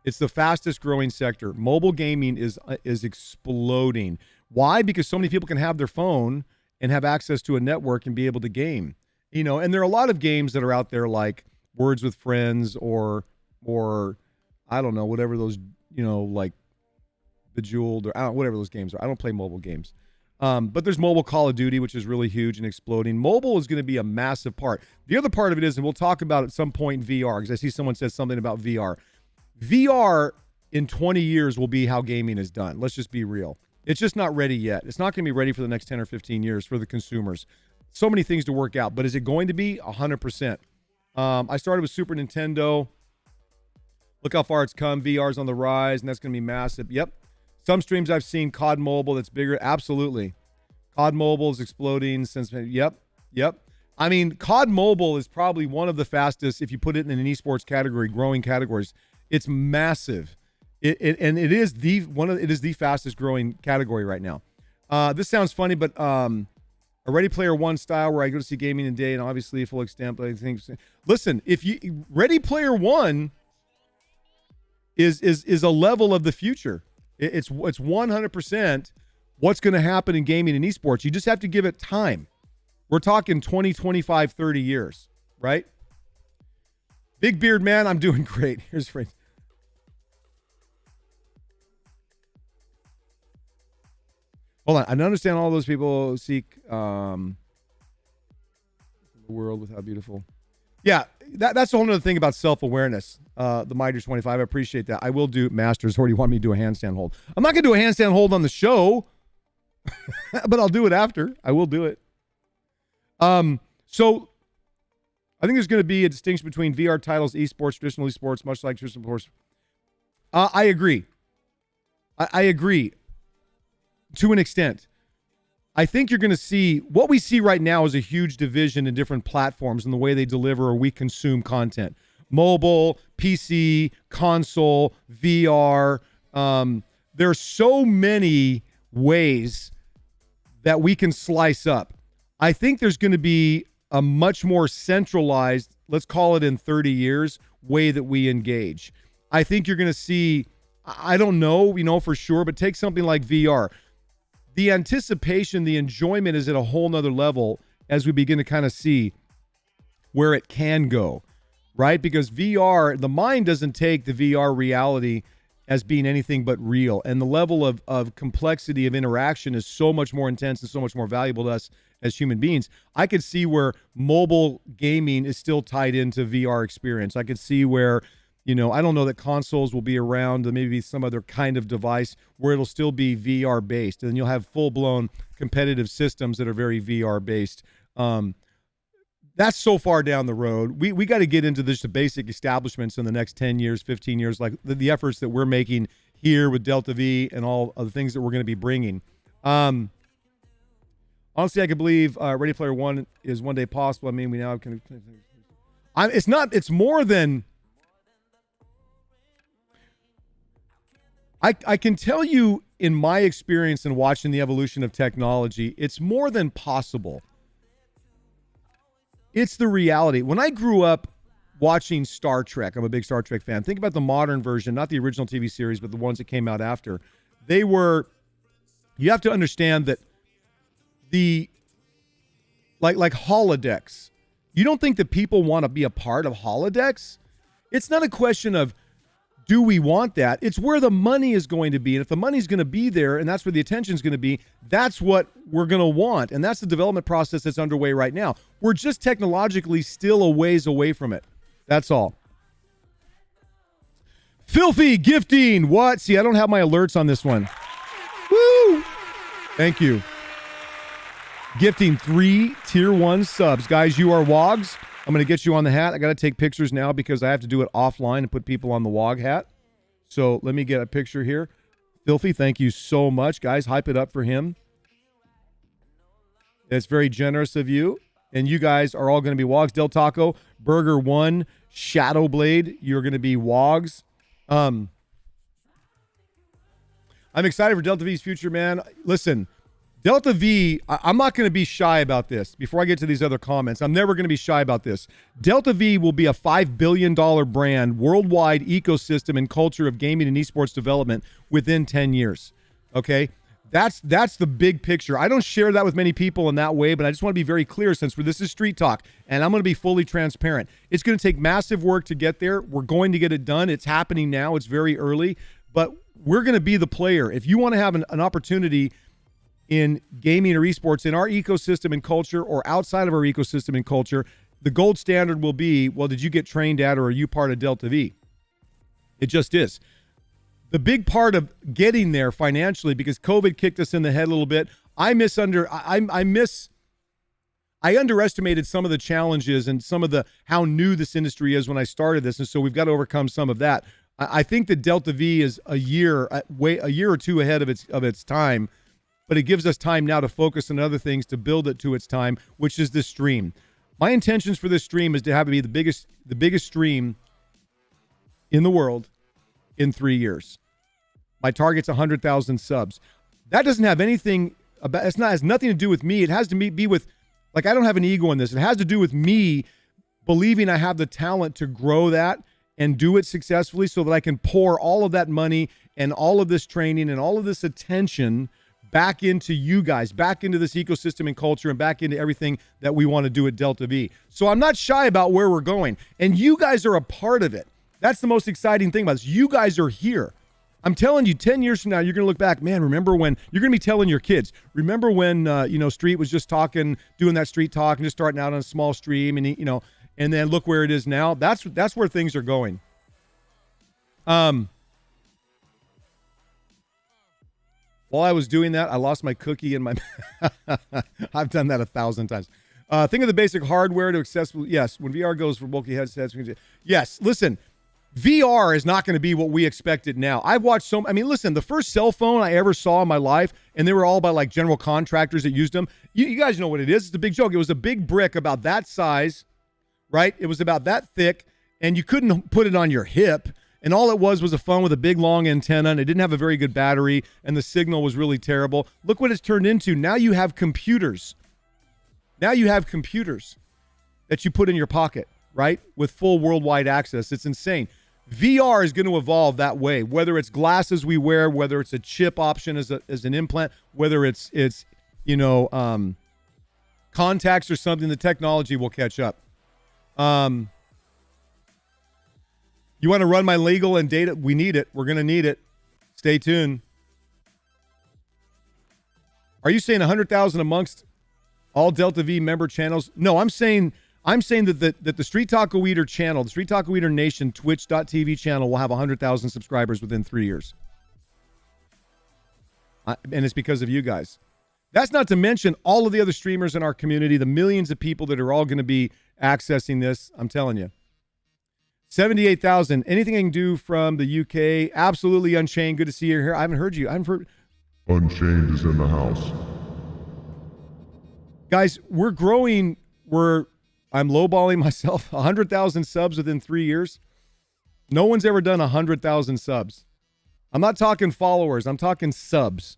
It's the fastest growing sector. Mobile gaming is exploding. Why? Because so many people can have their phone and have access to a network and be able to game. And there are a lot of games that are out there like Words with Friends or I don't know, whatever those, like Bejeweled or whatever those games are. I don't play mobile games. But there's mobile Call of Duty, which is really huge and exploding. Mobile is going to be a massive part. The other part of it is, and we'll talk about at some point, VR, because I see someone said something about VR. VR in 20 years will be how gaming is done. Let's just be real. It's just not ready yet. It's not going to be ready for the next 10 or 15 years for the consumers. So many things to work out, but is it going to be? 100%. I started with Super Nintendo. Look how far it's come. VR's on the rise, and that's going to be massive. Yep. Some streams I've seen, COD Mobile, that's bigger. Absolutely. COD Mobile is exploding since, yep. I mean, COD Mobile is probably one of the fastest, if you put it in an esports category, growing categories. It's massive. It is the fastest growing category right now. This sounds funny, but a Ready Player One style where I go to see gaming in day and obviously full extent, but I think, listen, Ready Player One is a level of the future. It's 100% what's going to happen in gaming and esports. You just have to give it time. We're talking 20, 25, 30 years, right? Big Beard Man, I'm doing great. Here's Frank. Hold on. I understand all those people seek the world with how beautiful. Yeah, that's a whole other thing about self-awareness. The Miters 25, I appreciate that. I will do Masters, or do you want me to do a handstand hold? I'm not going to do a handstand hold on the show, but I'll do it after. I will do it. So I think there's going to be a distinction between VR titles, esports, traditional esports, much like traditional sports. I agree. I agree to an extent. I think you're going to see what we see right now is a huge division in different platforms and the way they deliver or we consume content. Mobile, PC, console, VR. There are so many ways that we can slice up. I think there's going to be a much more centralized, let's call it in 30 years, way that we engage. I think you're going to see, I don't know, for sure, but take something like VR. The anticipation, the enjoyment is at a whole nother level as we begin to kind of see where it can go, right? Because VR, the mind doesn't take the VR reality as being anything but real. And the level of complexity of interaction is so much more intense and so much more valuable to us as human beings. I could see where mobile gaming is still tied into VR experience. I could see where, I don't know that consoles will be around, maybe some other kind of device where it'll still be VR based. And then you'll have full blown competitive systems that are very VR based. That's so far down the road. We got to get into the basic establishments in the next 10 years, 15 years, like the efforts that we're making here with Delta V and all of the things that we're going to be bringing. Honestly, I can believe Ready Player One is one day possible. I mean, we now can. It's more than. I can tell you in my experience in watching the evolution of technology, it's more than possible. It's the reality. When I grew up watching Star Trek, I'm a big Star Trek fan. Think about the modern version, not the original TV series, but the ones that came out after. You have to understand that like holodecks. You don't think that people want to be a part of holodecks? It's not a question of do we want that? It's where the money is going to be. And if the money's going to be there and that's where the attention is going to be, that's what we're going to want. And that's the development process that's underway right now. We're just technologically still a ways away from it. That's all. Filthy gifting. What? See, I don't have my alerts on this one. Woo! Thank you. Gifting 3 tier 1 subs. Guys, you are WOGs. I'm going to get you on the hat. I got to take pictures now because I have to do it offline and put people on the WOG hat. So let me get a picture here. Filthy, thank you so much. Guys, hype it up for him. That's very generous of you. And you guys are all going to be WOGs. Del Taco, Burger 1, Shadowblade, you're going to be WOGs. I'm excited for Delta V's future, man. Listen, Delta V, I'm not going to be shy about this. Before I get to these other comments, I'm never going to be shy about this. Delta V will be a $5 billion brand, worldwide ecosystem and culture of gaming and esports development within 10 years. Okay? That's the big picture. I don't share that with many people in that way, but I just want to be very clear since this is Street Talk, and I'm going to be fully transparent. It's going to take massive work to get there. We're going to get it done. It's happening now. It's very early, but we're going to be the player. If you want to have an opportunity in gaming or esports in our ecosystem and culture or outside of our ecosystem and culture, the gold standard will be, well, did you get trained at or are you part of Delta V? It just is. The big part of getting there financially, because COVID kicked us in the head a little bit, I underestimated some of the challenges and some of the how new this industry is when I started this, and so we've got to overcome some of that. I think that Delta V is a year or two ahead of its time. But it gives us time now to focus on other things to build it to its time, which is this stream. My intentions for this stream is to have it be the biggest stream in the world in 3 years. My target's 100,000 subs. That doesn't have anything about, has nothing to do with me. It has to be with, like, I don't have an ego in this. It has to do with me believing I have the talent to grow that and do it successfully so that I can pour all of that money and all of this training and all of this attention back into you guys, back into this ecosystem and culture, and back into everything that we want to do at Delta V. So I'm not shy about where we're going. And you guys are a part of it. That's the most exciting thing about this. You guys are here. I'm telling you, 10 years from now, you're going to look back, man, remember when, you're going to be telling your kids, remember when, Street was just talking, doing that Street Talk and just starting out on a small stream and, and then look where it is now. That's where things are going. While I was doing that, I lost my cookie in my I've done that 1,000 times. Think of the basic hardware to accessible. Yes, when VR goes for bulky headsets. Yes, listen, VR is not going to be what we expect it now. I've watched listen, the first cell phone I ever saw in my life, and they were all by like general contractors that used them. You guys know what it is. It's a big joke. It was a big brick about that size, right? It was about that thick, and you couldn't put it on your hip. And all it was a phone with a big, long antenna, and it didn't have a very good battery, and the signal was really terrible. Look what it's turned into. Now you have computers. Now you have computers that you put in your pocket, right, with full worldwide access. It's insane. VR is going to evolve that way, whether it's glasses we wear, whether it's a chip option as an implant, whether it's contacts or something, the technology will catch up. You want to run my legal and data? We need it. We're going to need it. Stay tuned. Are you saying 100,000 amongst all Delta V member channels? No, I'm saying that the Street Taco Eater channel, the Street Taco Eater Nation Twitch.tv channel will have 100,000 subscribers within 3 years. And it's because of you guys. That's not to mention all of the other streamers in our community, the millions of people that are all going to be accessing this. I'm telling you. 78,000. Anything I can do from the UK? Absolutely, Unchained. Good to see you here. I haven't heard you. Unchained is in the house. Guys, we're growing. I'm lowballing myself. 100,000 subs within 3 years. No one's ever done 100,000 subs. I'm not talking followers. I'm talking subs.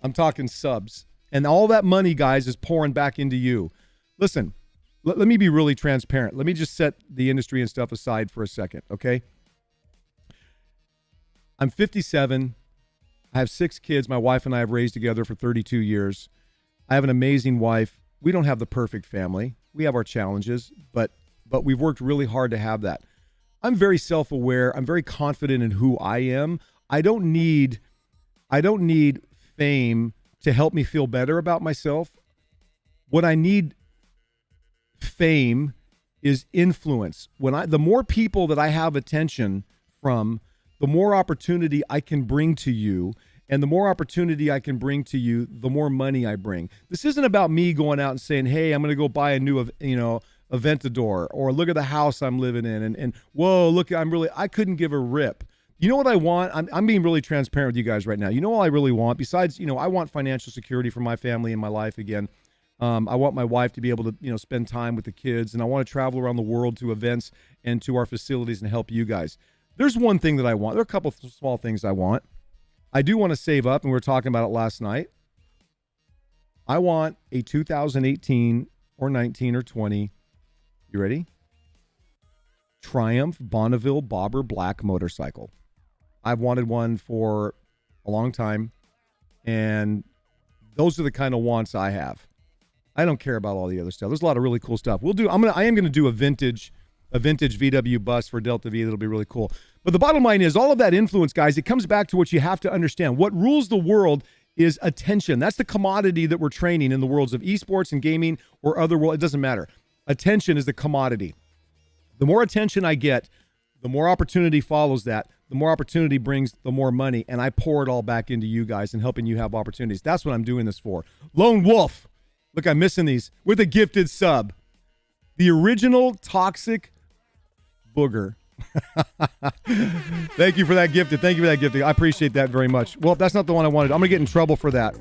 And all that money, guys, is pouring back into you. Listen. Let me be really transparent. Let me just set the industry and stuff aside for a second, okay? I'm 57. I have 6 kids my wife and I have raised together for 32 years. I have an amazing wife. We don't have the perfect family. We have our challenges, but we've worked really hard to have that. I'm very self-aware. I'm very confident in who I am. I don't need fame to help me feel better about myself. What I need fame is influence. The more people that I have attention from, the more opportunity I can bring to you. And the more opportunity I can bring to you, the more money I bring. This isn't about me going out and saying, hey, I'm going to go buy a new, Aventador, or look at the house I'm living in. And whoa, look, I couldn't give a rip. You know what I want? I'm being really transparent with you guys right now. You know what I really want? Besides, I want financial security for my family and my life again. I want my wife to be able to, spend time with the kids, and I want to travel around the world to events and to our facilities and help you guys. There's one thing that I want. There are a couple of small things I want. I do want to save up, and we were talking about it last night. I want a 2018 or 19 or 20. You ready? Triumph Bonneville Bobber Black motorcycle. I've wanted one for a long time, and those are the kind of wants I have. I don't care about all the other stuff. There's a lot of really cool stuff. I am gonna do a vintage VW bus for Delta V. That'll be really cool. But the bottom line is, all of that influence, guys, it comes back to what you have to understand. What rules the world is attention. That's the commodity that we're training in the worlds of esports and gaming or other world. It doesn't matter. Attention is the commodity. The more attention I get, the more opportunity follows that. The more opportunity brings the more money, and I pour it all back into you guys and helping you have opportunities. That's what I'm doing this for. Lone Wolf. Look, I'm missing these. With a gifted sub. The original toxic booger. Thank you for that gifted. Thank you for that gifted. I appreciate that very much. Well, that's not the one I wanted. I'm going to get in trouble for that.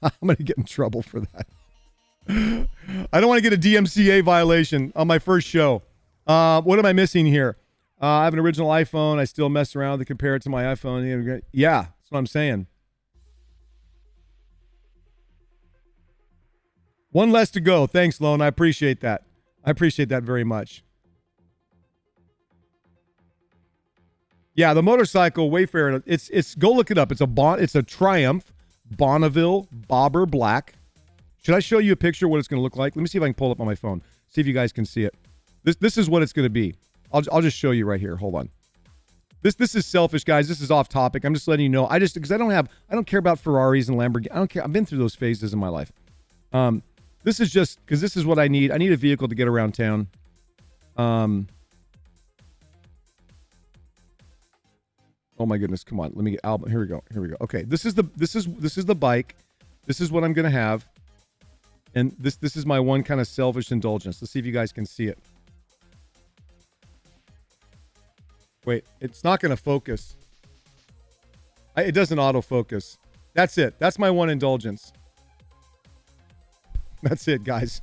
I'm going to get in trouble for that. I don't want to get a DMCA violation on my first show. What am I missing here? I have an original iPhone. I still mess around to compare it to my iPhone. Yeah, that's what I'm saying. One less to go. Thanks, Lone. I appreciate that. I appreciate that very much. Yeah, the motorcycle Wayfarer. It's go look it up. It's a Triumph Bonneville Bobber Black. Should I show you a picture of what it's going to look like? Let me see if I can pull it up on my phone. See if you guys can see it. This is what it's going to be. I'll just show you right here. Hold on. This is selfish, guys. This is off topic. I'm just letting you know. Because I don't care about Ferraris and Lamborghini. I don't care. I've been through those phases in my life. This is just because this is what I need. I need a vehicle to get around town. Oh my goodness! Come on, let me get album. Here we go. Okay, this is the bike. This is what I'm gonna have, and this is my one kind of selfish indulgence. Let's see if you guys can see it. Wait, it's not gonna focus. It doesn't autofocus. That's it. That's my one indulgence. That's it, guys.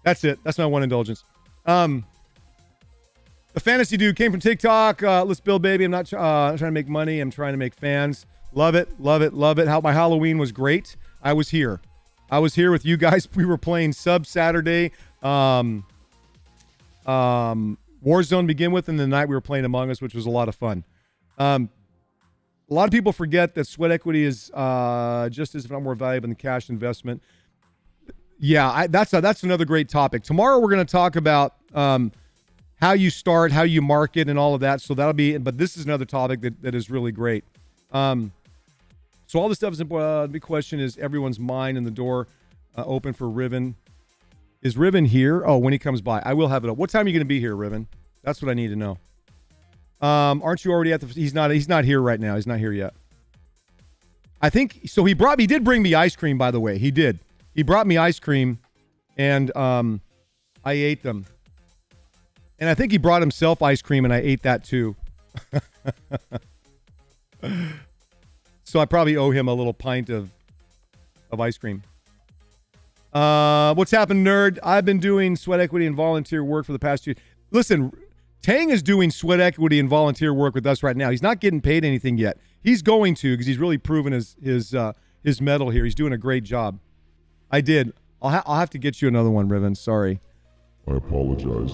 That's it. That's my one indulgence. The fantasy dude came from TikTok. Let's build, baby. I'm not trying to make money. I'm trying to make fans. Love it. My Halloween was great. I was here with you guys. We were playing Sub Saturday. Warzone to begin with, and the night we were playing Among Us, which was a lot of fun. A lot of people forget that sweat equity is just as, if not more valuable than cash investment. Yeah, that's another great topic. Tomorrow we're going to talk about how you start, how you market, and all of that. So that'll be. But this is another topic that is really great. So all this stuff is important. The big question is everyone's mind and the door open for Riven. Is Riven here? Oh, when he comes by, I will have it up. What time are you going to be here, Riven? That's what I need to know. Aren't you already at the? He's not here right now. He's not here yet. I think so. He did bring me ice cream, by the way. He did. He brought me ice cream, and I ate them. And I think he brought himself ice cream, and I ate that too. So I probably owe him a little pint of ice cream. What's happened, nerd? I've been doing sweat equity and volunteer work for the past year. Listen, Tang is doing sweat equity and volunteer work with us right now. He's not getting paid anything yet. He's going to, because he's really proven his mettle here. He's doing a great job. I did. I'll have to get you another one, Riven. Sorry. I apologize,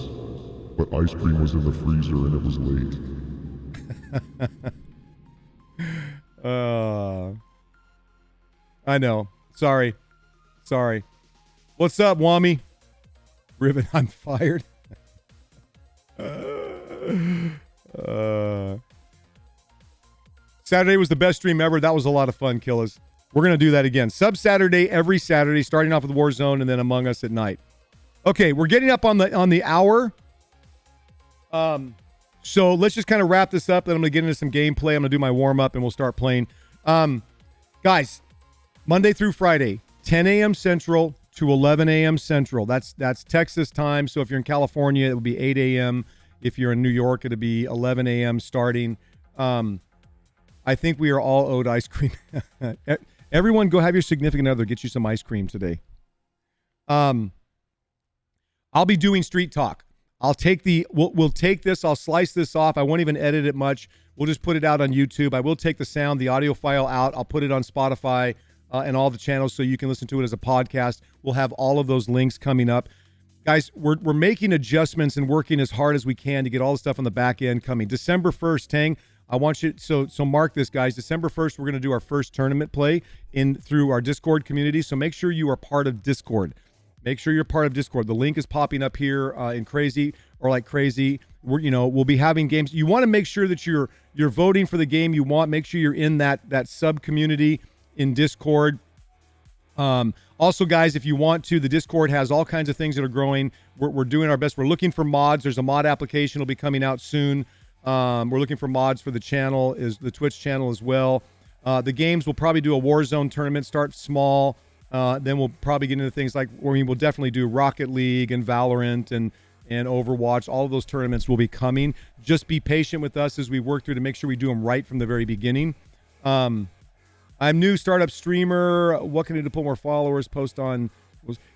but ice cream was in the freezer and it was late. I know. Sorry. What's up, Wami? Ribbon, I'm fired. Saturday was the best stream ever. That was a lot of fun, Killas. We're going to do that again. Sub Saturday every Saturday, starting off with Warzone and then Among Us at night. Okay, we're getting up on the hour. So let's just kind of wrap this up. Then I'm going to get into some gameplay. I'm going to do my warm-up and we'll start playing. Guys, Monday through Friday, 10 a.m. Central to 11 a.m. Central. That's Texas time. So if you're in California, it will be 8 a.m. If you're in New York, it'll be 11 a.m. starting. I think we are all owed ice cream. Everyone go have your significant other get you some ice cream today. I'll be doing Street Talk. We'll take this, I'll slice this off. I won't even edit it much. We'll just put it out on YouTube. I will take the sound, the audio file out. I'll put it on Spotify and all the channels so you can listen to it as a podcast. We'll have all of those links coming up. Guys, we're making adjustments and working as hard as we can to get all the stuff on the back end coming. December 1st, Tang, I want you so mark this, guys. December 1st, we're going to do our first tournament play through our Discord community. So make sure you are part of Discord. Make sure you're part of Discord. The link is popping up here in crazy or like crazy. We'll be having games. You want to make sure that you're voting for the game you want. Make sure you're in that sub community in Discord. Also, guys, if you want to, the Discord has all kinds of things that are growing. We're doing our best. We're looking for mods. There's a mod application will be coming out soon. We're looking for mods for the channel, is the Twitch channel as well. The games, we'll probably do a Warzone tournament, start small. Then we'll probably get into things like, we'll definitely do Rocket League and Valorant and Overwatch. All of those tournaments will be coming. Just be patient with us as we work through to make sure we do them right from the very beginning. I'm new startup streamer. What can I do to put more followers? Post on.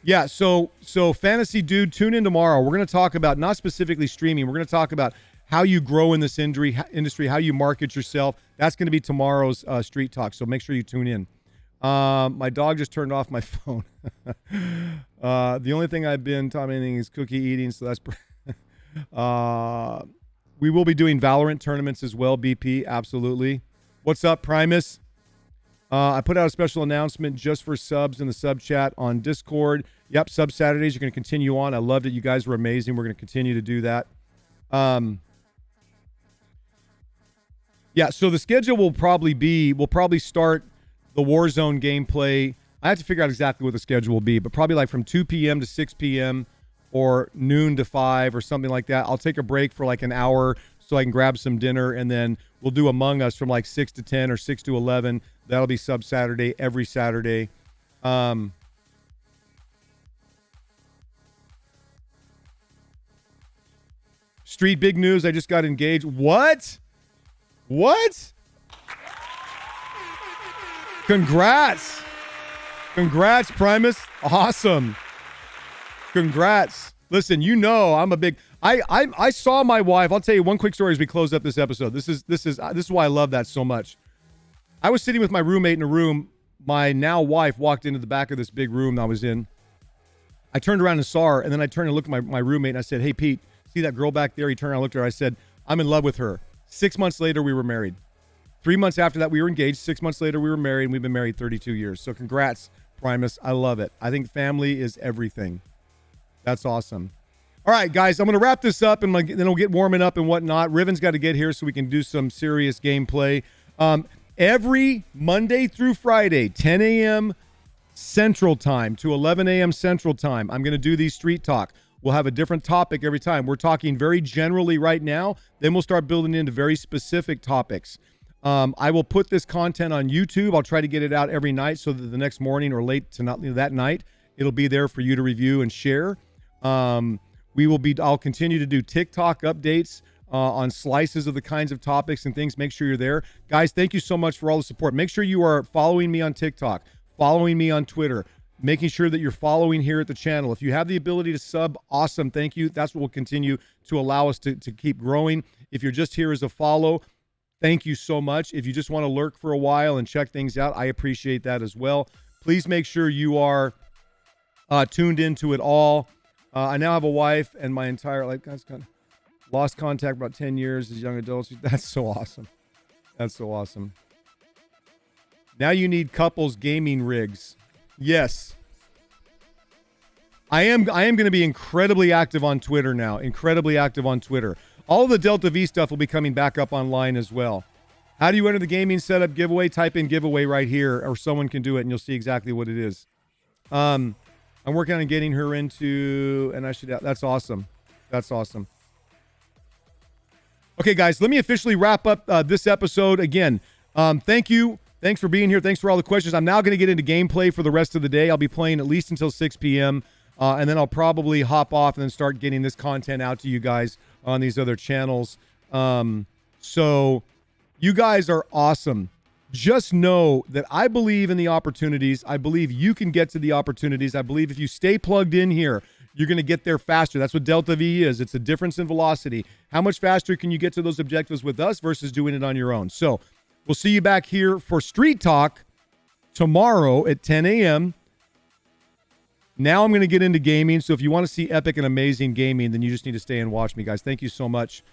Yeah, so Fantasy Dude, tune in tomorrow. We're going to talk about, not specifically streaming, we're going to talk about how you grow in this industry, how you market yourself. That's going to be tomorrow's Street Talk, so make sure you tune in. My dog just turned off my phone. The only thing I've been taught anything is cookie eating, so that's we will be doing Valorant tournaments as well, BP, absolutely. What's up, Primus? I put out a special announcement just for subs in the sub chat on Discord. Yep, sub Saturdays are going to continue on. I loved it. You guys were amazing. We're going to continue to do that. Yeah, so the schedule will probably start the Warzone gameplay. I have to figure out exactly what the schedule will be, but probably like from 2 p.m. to 6 p.m. or noon to 5 or something like that. I'll take a break for like an hour so I can grab some dinner, and then we'll do Among Us from like 6 to 10 or 6 to 11. That'll be sub Saturday every Saturday. Street big news. I just got engaged. What? Congrats, Primus. Awesome. Congrats. Listen, I'm a big. I saw my wife. I'll tell you one quick story as we close up this episode. This is why I love that so much. I was sitting with my roommate in a room. My now wife walked into the back of this big room I was in. I turned around and saw her, and then I turned and looked at my roommate, and I said, "Hey, Pete, see that girl back there?" He turned around and looked at her. I said, "I'm in love with her." 6 months later, we were married. 3 months after that, we were engaged. 6 months later, we were married, and we've been married 32 years. So congrats, Primus. I love it. I think family is everything. That's awesome. All right, guys, I'm going to wrap this up, and then we'll get warming up and whatnot. Riven's got to get here so we can do some serious gameplay. Every Monday through Friday, 10 a.m. Central Time to 11 a.m. Central Time, I'm going to do these Street Talk. We'll have a different topic every time. We're talking very generally right now. Then we'll start building into very specific topics. I will put this content on YouTube. I'll try to get it out every night so that the next morning or late tonight, that night, it'll be there for you to review and share. I'll continue to do TikTok updates on slices of the kinds of topics and things. Make sure you're there. Guys, thank you so much for all the support. Make sure you are following me on TikTok, following me on Twitter, making sure that you're following here at the channel. If you have the ability to sub, awesome. Thank you. That's what will continue to allow us to keep growing. If you're just here as a follow, thank you so much. If you just want to lurk for a while and check things out, I appreciate that as well. Please make sure you are tuned into it all. I now have a wife, and my entire life, guys, kind of lost contact about 10 years as young adults. That's so awesome. That's so awesome. Now you need couples gaming rigs. Yes. I am going to be incredibly active on Twitter now. Incredibly active on Twitter. All the Delta V stuff will be coming back up online as well. How do you enter the gaming setup giveaway? Type in giveaway right here, or someone can do it, and you'll see exactly what it is. I'm working on getting her into, and that's awesome. That's awesome. Okay, guys, let me officially wrap up this episode. Again, thank you. Thanks for being here. Thanks for all the questions. I'm now going to get into gameplay for the rest of the day. I'll be playing at least until 6 p.m., and then I'll probably hop off and then start getting this content out to you guys on these other channels. So you guys are awesome. Just know that I believe in the opportunities. I believe you can get to the opportunities. I believe if you stay plugged in here, you're going to get there faster. That's what Delta V is. It's a difference in velocity. How much faster can you get to those objectives with us versus doing it on your own? So we'll see you back here for Street Talk tomorrow at 10 a.m. Now I'm going to get into gaming. So if you want to see epic and amazing gaming, then you just need to stay and watch me, guys. Thank you so much